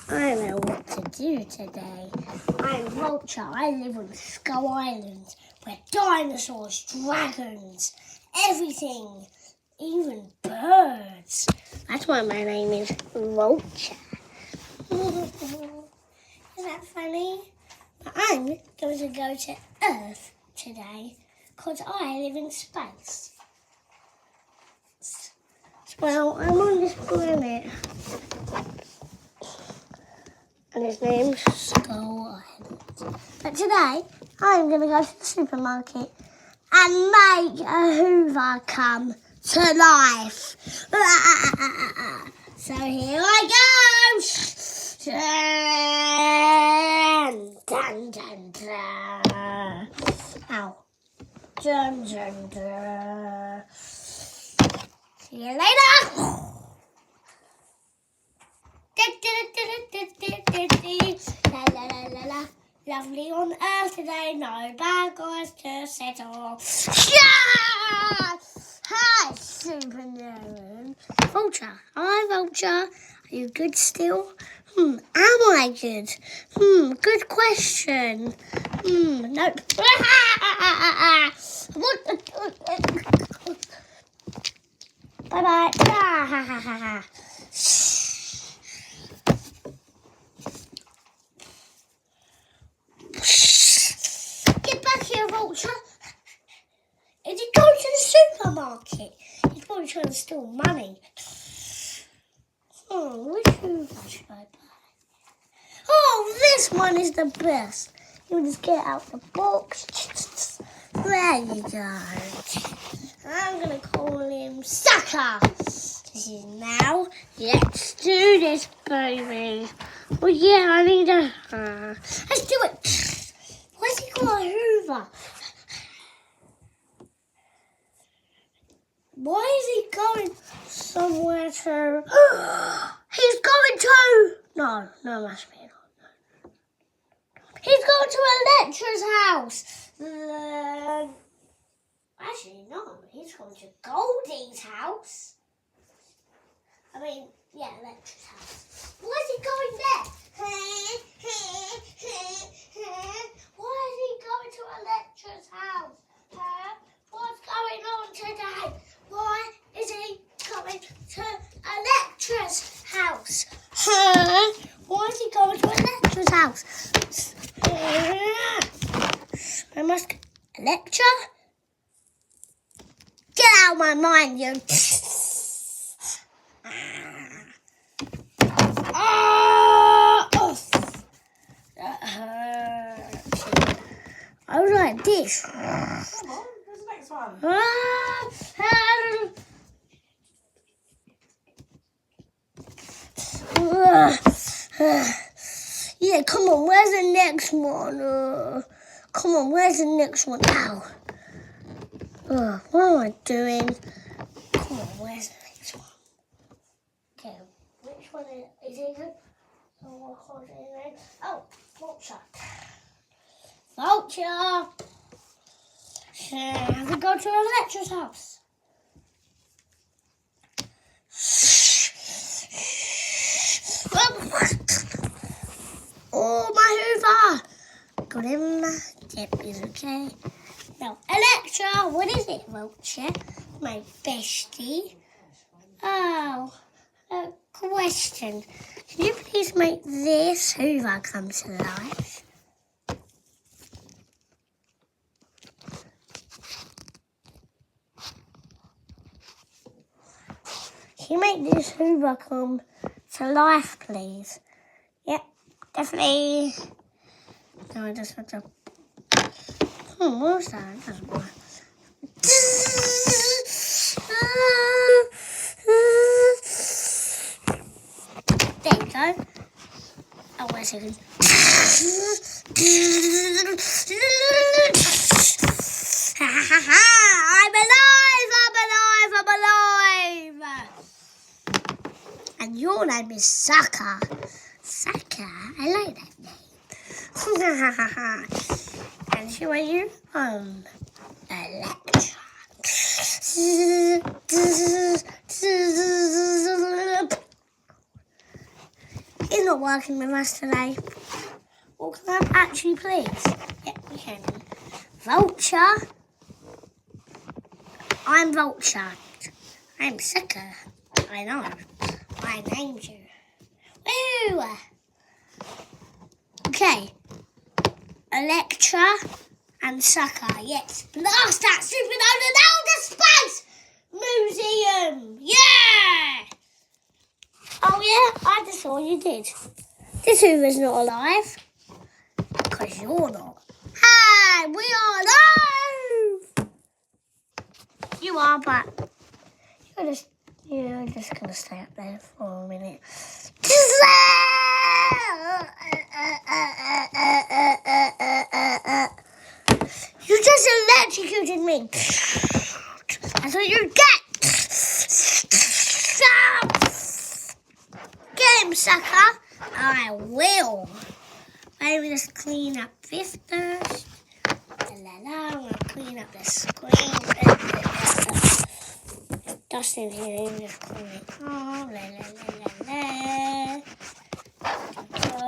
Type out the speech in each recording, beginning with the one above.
I know what to do today. I'm Vulture. I live on Skull Island, where dinosaurs, dragons, everything, even birds. That's why my name is Vulture. Is that funny? But I'm going to go to Earth today because I live in space. Well, I'm on this planet. And his name's Skull Island. But today, I'm going to go to the supermarket and make a hoover come to life. So here I go. Dun, dun, dun. Ow. Dun, dun, dun. See you later. La la la la la. Lovely on Earth today, no bad guys to settle. Yeah! Hi, Super Nolan. Vulture. Hi, Vulture. Are you good still? Am I good? Good question. Nope. Bye-bye. Get back here, Vulture. Is he going to the supermarket? He's probably trying to steal money. Which hoover should I buy? Oh, this one is the best. You just get out the box. There you go. I'm going to call him Sucker. This is now. Let's do this, baby. Oh, yeah, I need a... let's do it. Where's he got a hoover? Why is he going somewhere to... He's going to... No, must be not. He's going to a lecturer's house. Actually, no. He's going to Goldie's house. I mean, yeah, lecturer's house. Why is he going there? Why is he going to a lecturer's house? What's going on today? Why is he going to a lecturer's house? Why is he going to a lecturer's house? I must get a lecture. Get out of my mind, you. That hurts. I was like this. Come on, where's the next one? Yeah, come on, where's the next one? Come on, where's the next one? Ow. What am I doing? Come on, where's the next one? Okay, which one is it? Oh, Vulture. Vulture! Have we go to a lecturer's house? Oh, my hoover! Got him. Yep, he's okay. Now, Electra, what is it, Vulture? My bestie. Oh, a question. Can you please make this hoover come to life? Can you make this hoover come to life, please? Yep, definitely. No, I just have to... what was that? It doesn't work. There you go. Oh, wait a second. I'm alive! And your name is Sucker. Sucker, I like that name. And who are you? Electra. not working with us today. Well, can I actually please? Yeah, we can. Vulture. I'm Vulture. I'm Sucker. I know. I named you. Woo! Okay. Electra and Sucker. Yes. Blast that supernova down to space! Museum! Yeah! Oh yeah? I just saw you did. This Hoover's not alive. Because you're not. Hey! We are alive! You are, but you're just going to stay up there for a minute. You just electrocuted me. That's what you get. Get him, sucker. I will. Maybe just clean up this first. I'm going to clean up the screen. Dust in here and just clean it. Oh, la la la la la. Go.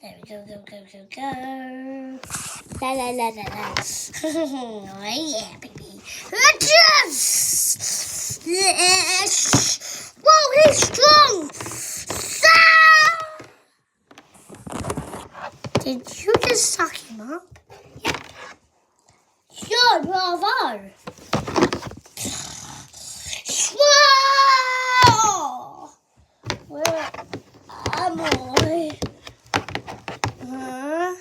There we go, go. La la la la la. Oh yeah, baby. Whoa, he's strong. Did you just suck him up? Yep. Sure, bravo. Whoa! Where am I? Whoa!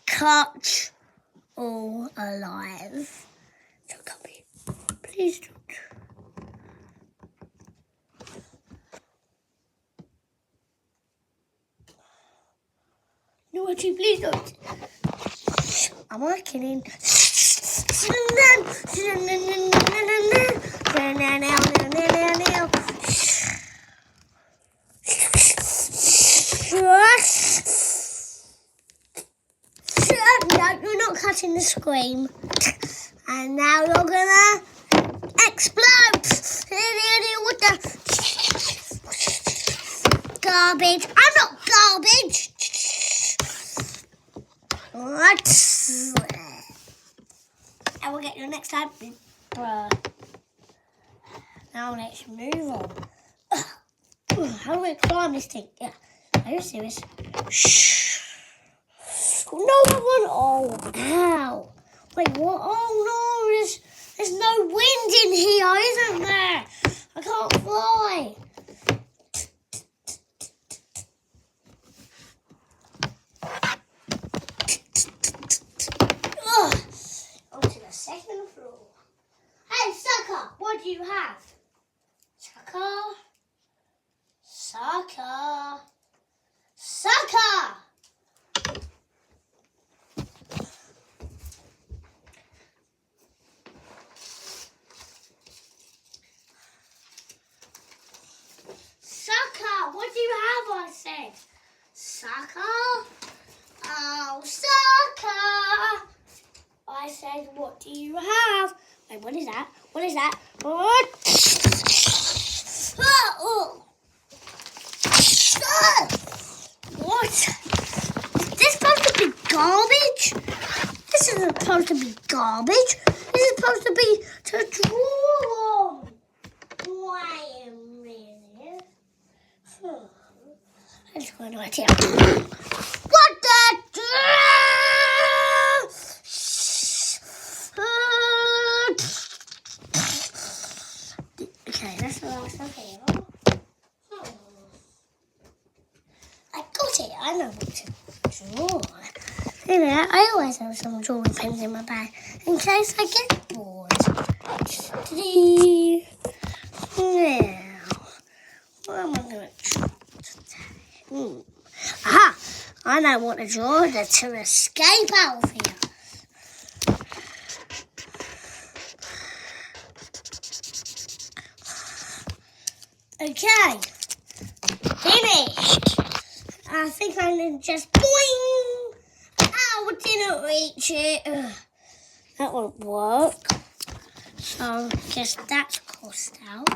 Catch all alive. Don't cut me. Please don't. No, actually, please don't. I'm working in. No, you're not cutting the scream. And now you're gonna explode. What the garbage? I'm not garbage. What? I will get you next time, bruh. Now let's move on. How do we climb this thing? Yeah. Are you serious? Shh. No one. Oh, ow. Wait, what? Oh no, there's no wind in here, isn't there? I can't fly. Onto the second floor. Hey, sucker, what do you have? Sucker. Sucker. Sucker. Sucker, what do you have, I said? Sucker? Oh, sucker! I said, what do you have? Wait, what is that? What is that? What? Oh. What? Is this supposed to be garbage? This isn't supposed to be garbage. This is supposed to be to draw on. Wait a minute. I just want to write here. What the? Okay, that's the last one here. I got it. I know what to draw. You know, I always have some drawing pens in my bag in case I get bored. Now, what am I going to draw today? Aha! I know what to draw to escape out of here. Okay, finished. I think I'm going to just boing. Oh, I didn't reach it. That won't work. So, guess that's crossed out.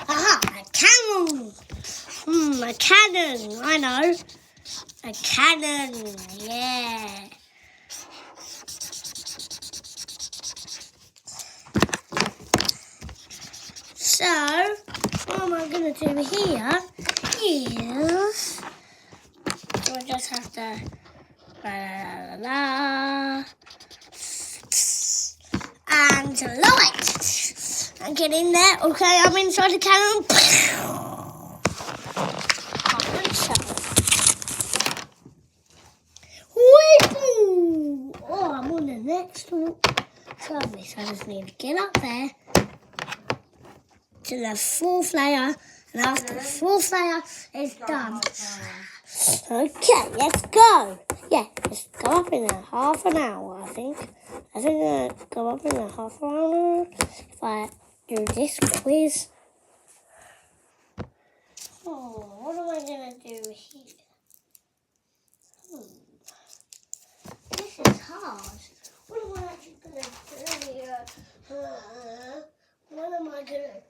Aha, a cannon. A cannon, I know. A cannon, yeah. So, what am I going to do here is... So I just have to... And light. And get in there. Okay, I'm inside the cannon. Wee-hoo! Oh, I'm on the next one. Service. I just need to get up there to the fourth layer. And after the fourth layer is done. Okay, let's go. Yeah, let's go up in a half an hour, I think. I think I'll go up in a half an hour if I do this quiz. Oh, what am I going to do here? This is hard. What am I actually going to do here? What am I going to do?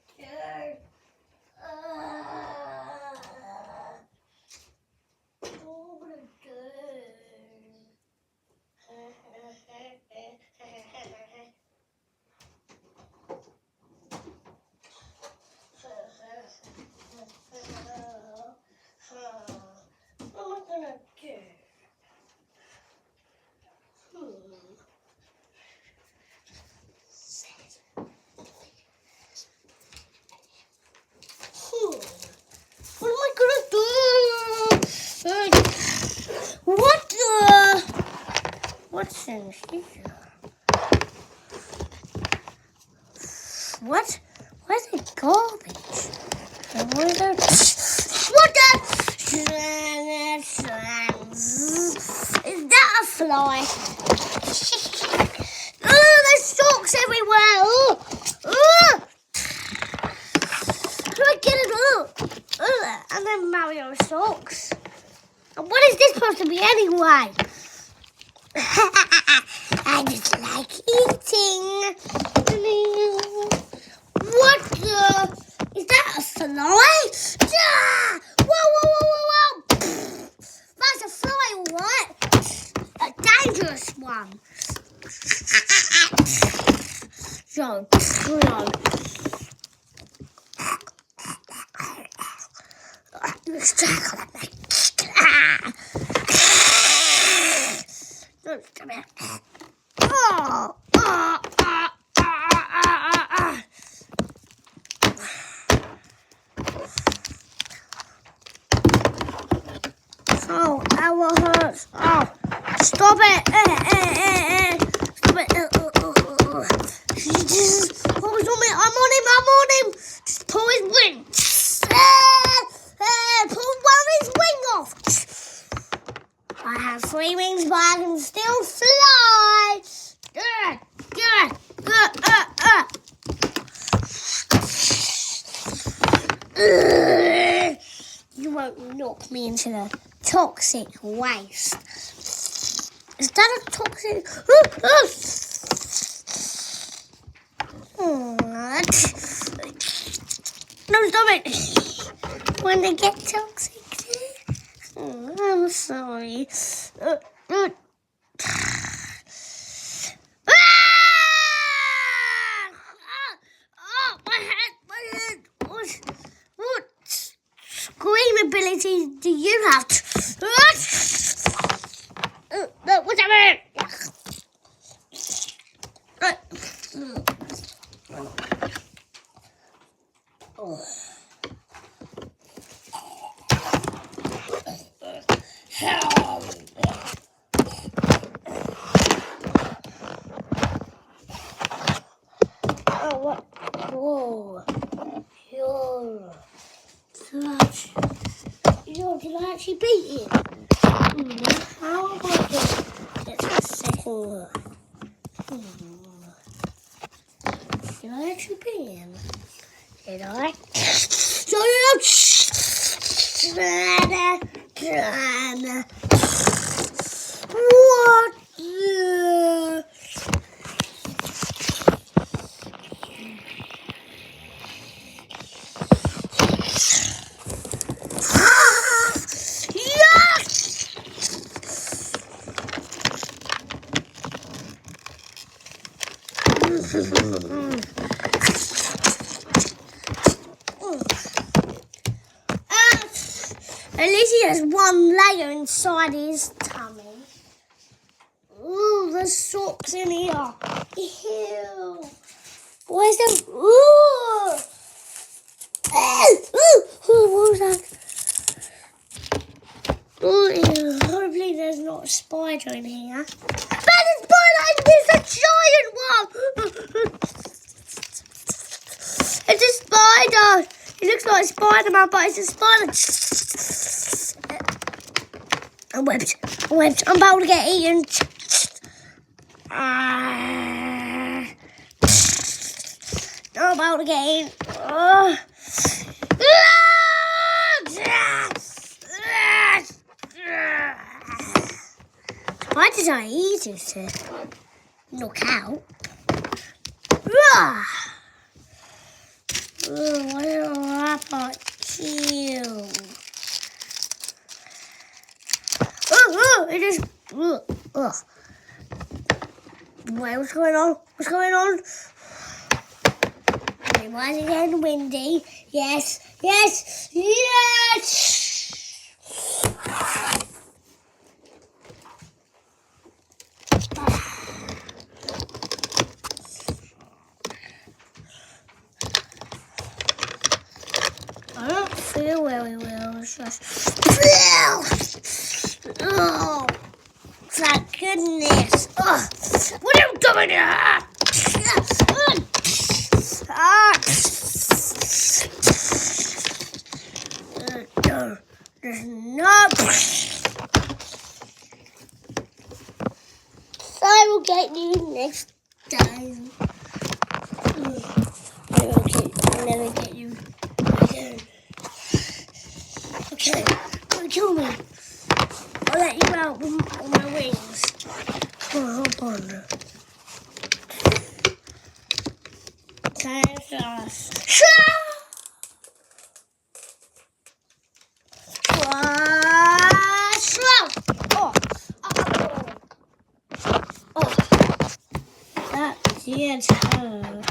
What's in here? What? Where's the garbage? What the? Is that a fly? Oh, there's socks everywhere. Oh. How do I get it up? And then Mario socks. And what is this supposed to be anyway? I just like eating. What the? Is that a fly? Whoa. That's a fly, all right. A dangerous one. So, let's tackle it. Come here. Oh, ow, hurts. Oh, stop it. Stop it. Oh, he's on me. I'm on him. Just pull his wing. Pull one of his wing off. I have 3 wings, but I can still fly. You won't knock me into the toxic waste. Is that a toxic? No, stop it. When they get toxic. I'm sorry. My head. What scream ability do you have? What's happening? What? Whoa. Did I actually beat him? How am I going to get the second one? Did I actually beat him? Did I? What? At least he has one layer inside his tummy. Ooh, there's socks in here. Ew. Where's the... Ooh. What was that? Ooh, ew. Hopefully there's not a spider in here. But the spider is a giant one. It's a spider. It looks like Spider-Man, but it's a spider. I'm whipped. I'm about to get eaten. I'm about to get eaten. Spiders are easy to knock out. What a rabbit kill. It is. Wait, what's going on? Okay, why is it getting windy? Yes. I don't feel very well. It's just... Oh, thank goodness. What are you doing here? There's no... I will get you next time. I'll never get you again. Okay, don't kill me. I'll let you out with my wings. Come on, hop on. Okay, fast. That did hurt.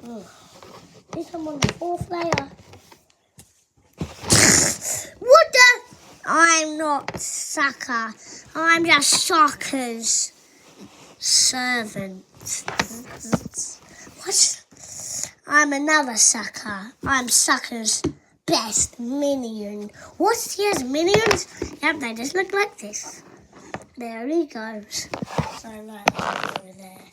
At least I'm on the 4th layer. What the? I'm not sucker. I'm just sucker's servant. What? I'm another sucker. I'm sucker's best minion. What? He has minions? Yep, they just look like this. There he goes. So right over there.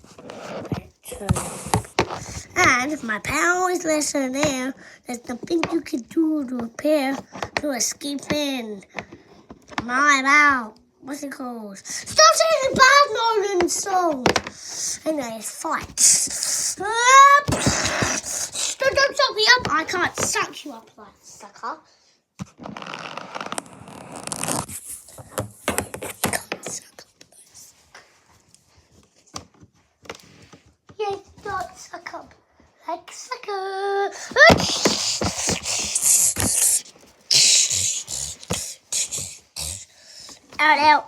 And if my power is less than there, there's nothing you can do to repair to escape in. My bow. What's it called? Stop saying the bad Nolan song. Anyway, fight. Don't suck me up. I can't suck you up like sucker. Yes, don't suck up like sucker. Ow.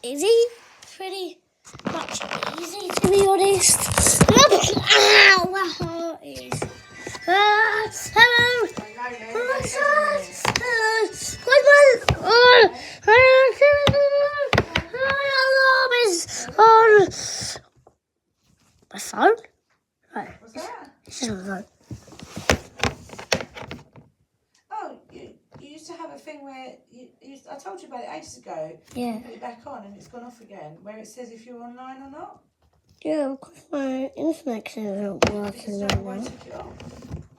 Is he pretty much easy to be honest? Ow, my heart is. Hello. Alarm is on. My phone? No. What's that? It's just my phone. Oh, you used to have a thing where I told you about it ages ago. Yeah. You put it back on and it's gone off again, where it says if you're online or not. Yeah, because my internet isn't working right Why now. took it off?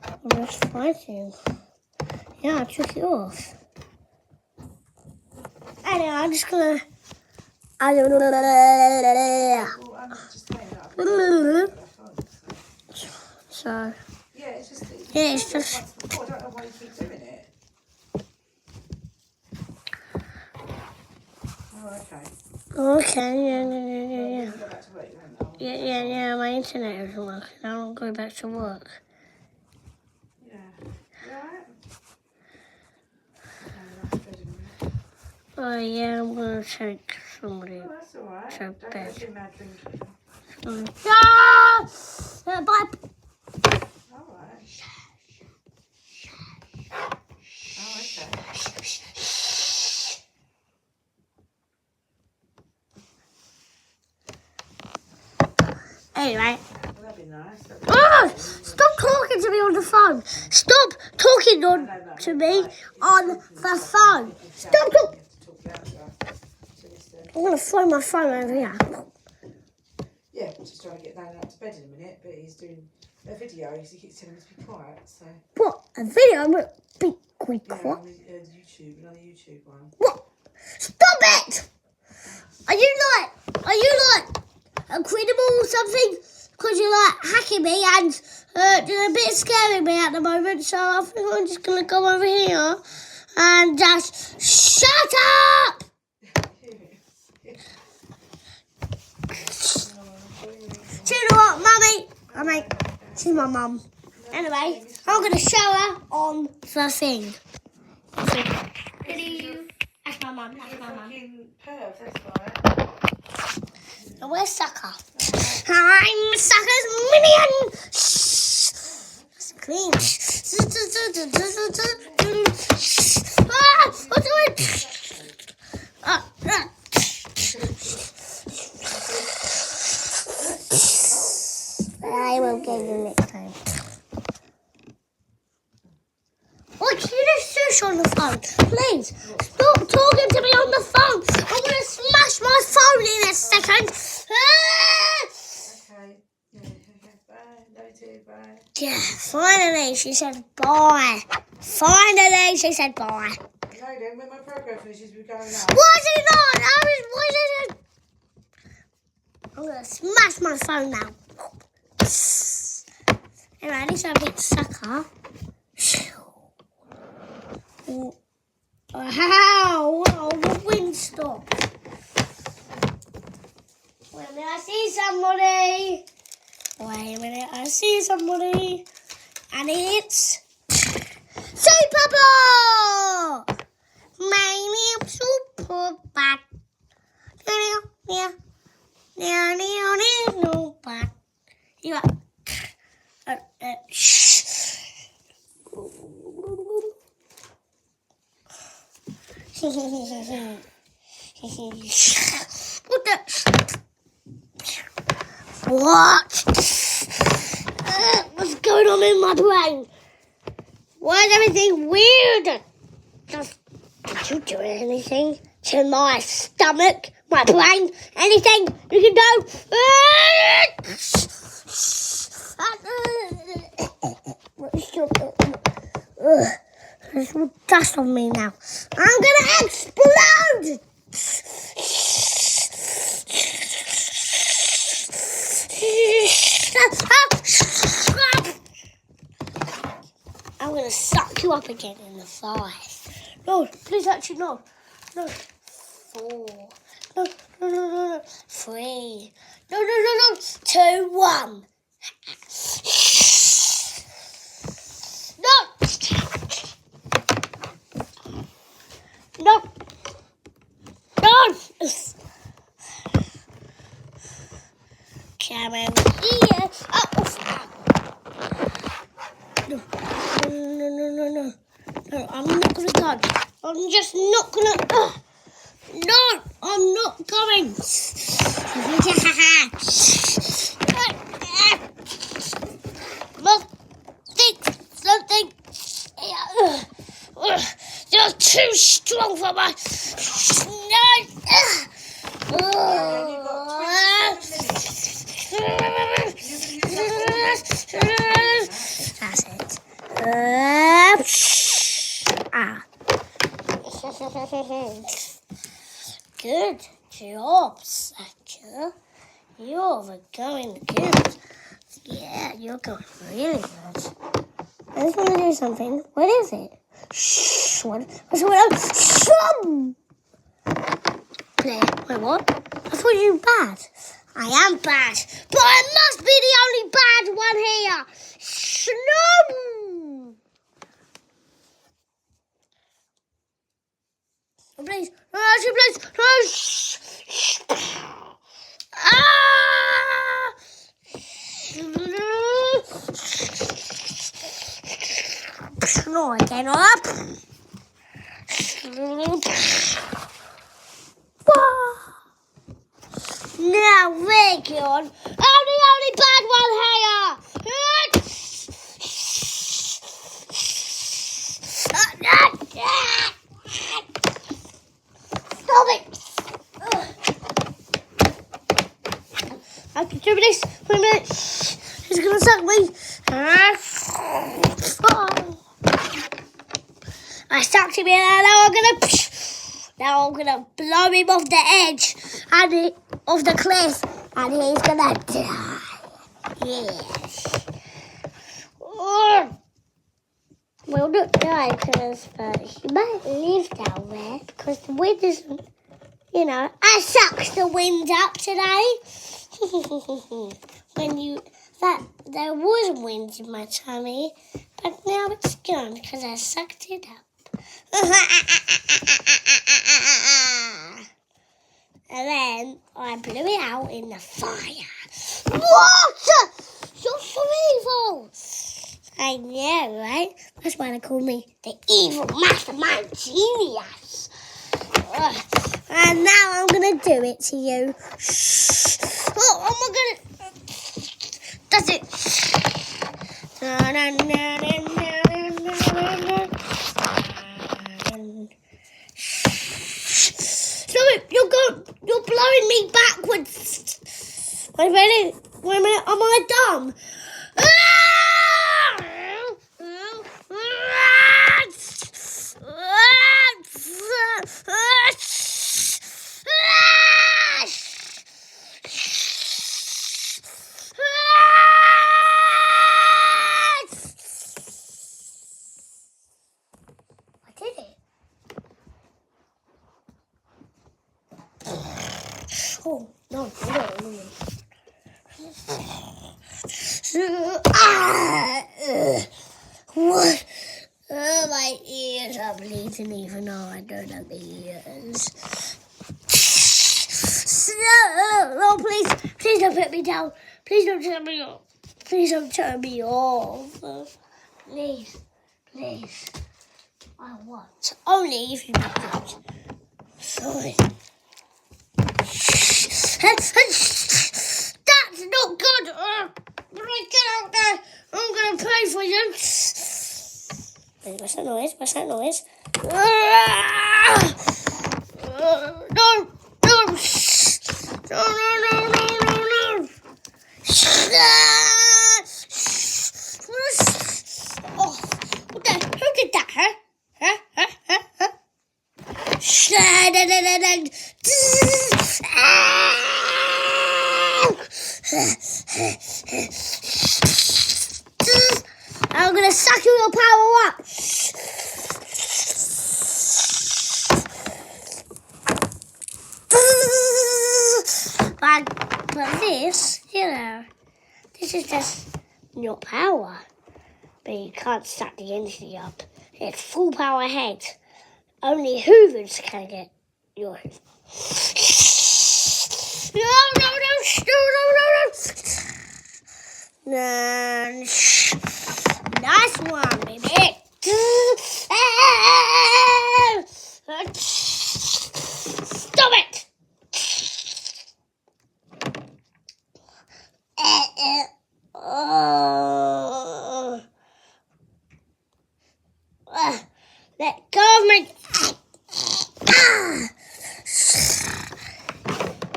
I'm just fighting. Yeah, I took it off. Anyway, I'm just gonna. Well, I'm just saying that. So. Yeah, it's just. Yeah, it's just. I don't know why you keep doing it. Oh, okay. Okay, yeah. Well, go back to work, you won't. Yeah, my internet isn't working. I'll go back to work. Yeah. You alright? No, that's good, isn't it? Oh, yeah, I'm going to take somebody Oh, that's alright. to Don't go bed. too mad drinking. Ah! Bye. Alright. Oh, okay. Anyway. Well, that'd be nice. Oh, stop talking to me on the phone. Stop talking to me on the phone. Stop talking. I'm going to throw my phone over here. Yeah, just trying to get Nolan out to bed in a minute, but he's doing a video, so he keeps telling me to be quiet, so... What? A video? I'm going to be quick. Yeah, What? on YouTube, another YouTube one. What? Stop it! Are you like incredible or something? Because you're like hacking me and you're a bit scaring me at the moment, so I think I'm just going to go over here and just shut up! Do you know what, Mummy? She's my mum. Anyway, I'm going to show her on the thing. Hello. That's my mum. Fucking perv, that's right. And where's Sucker? I'm Sucker's minion! Shh. That's clean. What's doing? I will get you next time. Oh, can you just shush on the phone? Please, stop talking to me on the phone. I'm going to smash my phone in a second. Okay. Yeah, bye. Love you too, bye. Yeah, finally she said bye. Finally she said bye. No, then when my program finishes, we're going out. Why is it not? I'm going to smash my phone now. Anyway, at least I beat Sucker. Wow, the wind stopped. Wait a minute, I see somebody. Wait a minute, I see somebody. And it's Superbot! My name's Superbot. You got shh. What the? What? What's going on in my brain? Why is everything weird? Did you do anything to my stomach, my brain, anything you can do? There's dust on me now. I'm gonna explode! I'm gonna suck you up again in the 5. No, please actually no. No. 4. No. 3. No. 2, 1. No. Come over here. No, I'm not gonna go. I'm just not gonna. No, I'm not going. Something. You're too strong for my. That's it. Good job, Satcher. You're going good. Yeah, you're going really good. I just want to do something. What is it? Shh. What's going on? Shum! play. Wait, what? I thought you were bad. I am bad, but I must be the only bad one here. Snow! Oh, please. No, please. No. Ah! No, I cannot. Now, Rickon, I'm the only bad one here. Stop it. I can do this. Wait a minute. He's going to suck me. I sucked him in and now I'm gonna blow him off the edge of the cliff and he's gonna die. Yes. Well, not die because he might live down there because the wind isn't, I sucked the wind up today. There was wind in my tummy, but now it's gone because I sucked it up. And then I blew it out in the fire. What? You're so evil. I know, right? That's why they call me the evil mastermind genius. And now I'm going to do it to you. Oh my goodness. That's it. You're blowing me backwards. Wait a minute, am I dumb? I did it. Oh, no. What? Oh, my ears are bleeding even though I don't have ears. No, please don't put me down. Please don't turn me off. Please don't turn me off. Please. I want. Only if you do good. Sorry. That's not good. When I get out there, I'm going to pay for you. What's that noise? No. Oh, who did that, huh? I'm gonna suck your power up. But this, this is just your power. But you can't suck the energy up. It's full power head. Only hoovers can get your hoover. No. Nice one, baby. Stop it. Let go of me.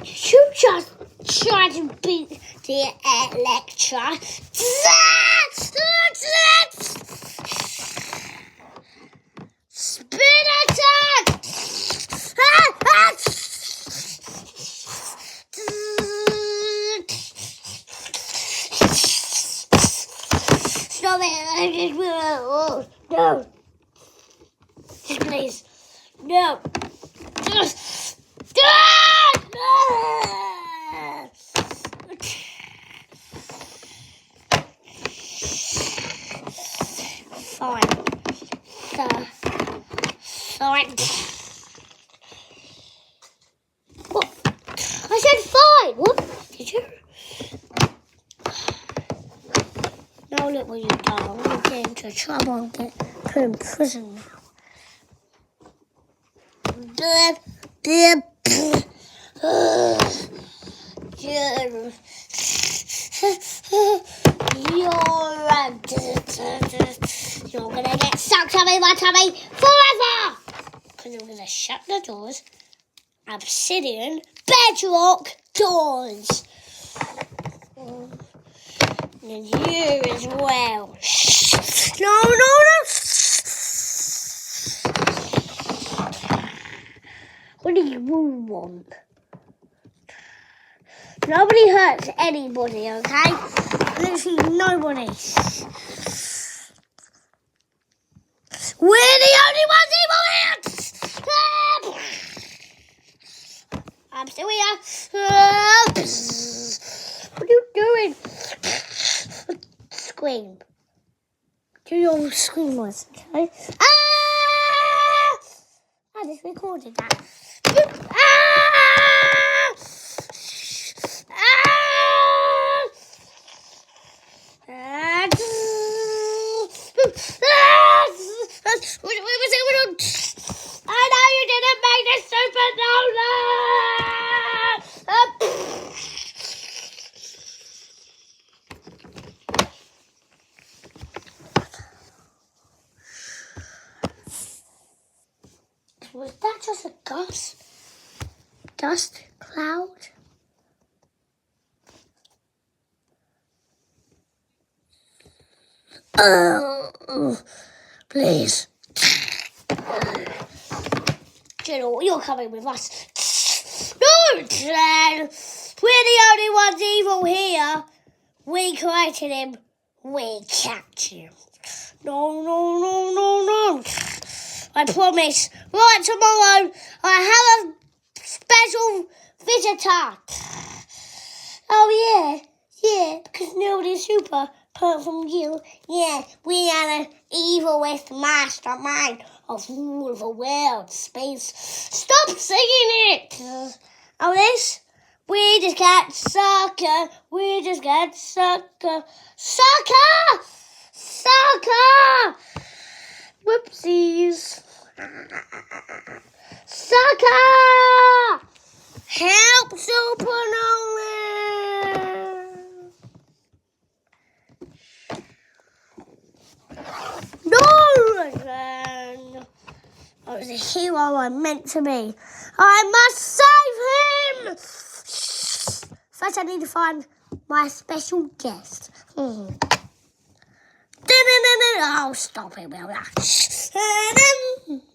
You just tried to beat the Electra. Spin attack! Stop it! No! Please, no! Alright. What? I said fine. What? Did you? Now look what you've done. I'm going to get into trouble and get put in prison now. You're gonna get stuck in my tummy forever! Because I'm gonna shut the doors. Obsidian bedrock doors. And you as well. No. What do you want? Nobody hurts anybody, okay? Literally nobody. We're the only ones evil here! I'm still here. What are you doing? Scream. Do your scream noise, okay? Ah! I just recorded that. I know you didn't make this super Nolan. Was that just a dust cloud? Please. General, you're coming with us. No, Jen. We're the only ones evil here. We created him. We catch him. No. I promise. Right tomorrow, I have a special visitor. Oh, yeah, because nobody's super, apart from you. Yeah, we are the evilest mastermind of all the world space. Stop singing it! Oh, this? We just got sucker. Sucker! Whoopsies. Sucker! Help, Super Nolan! Nolan! I was a hero I'm meant to be. I must save him! First I need to find my special guest. Oh, stop it, will ya?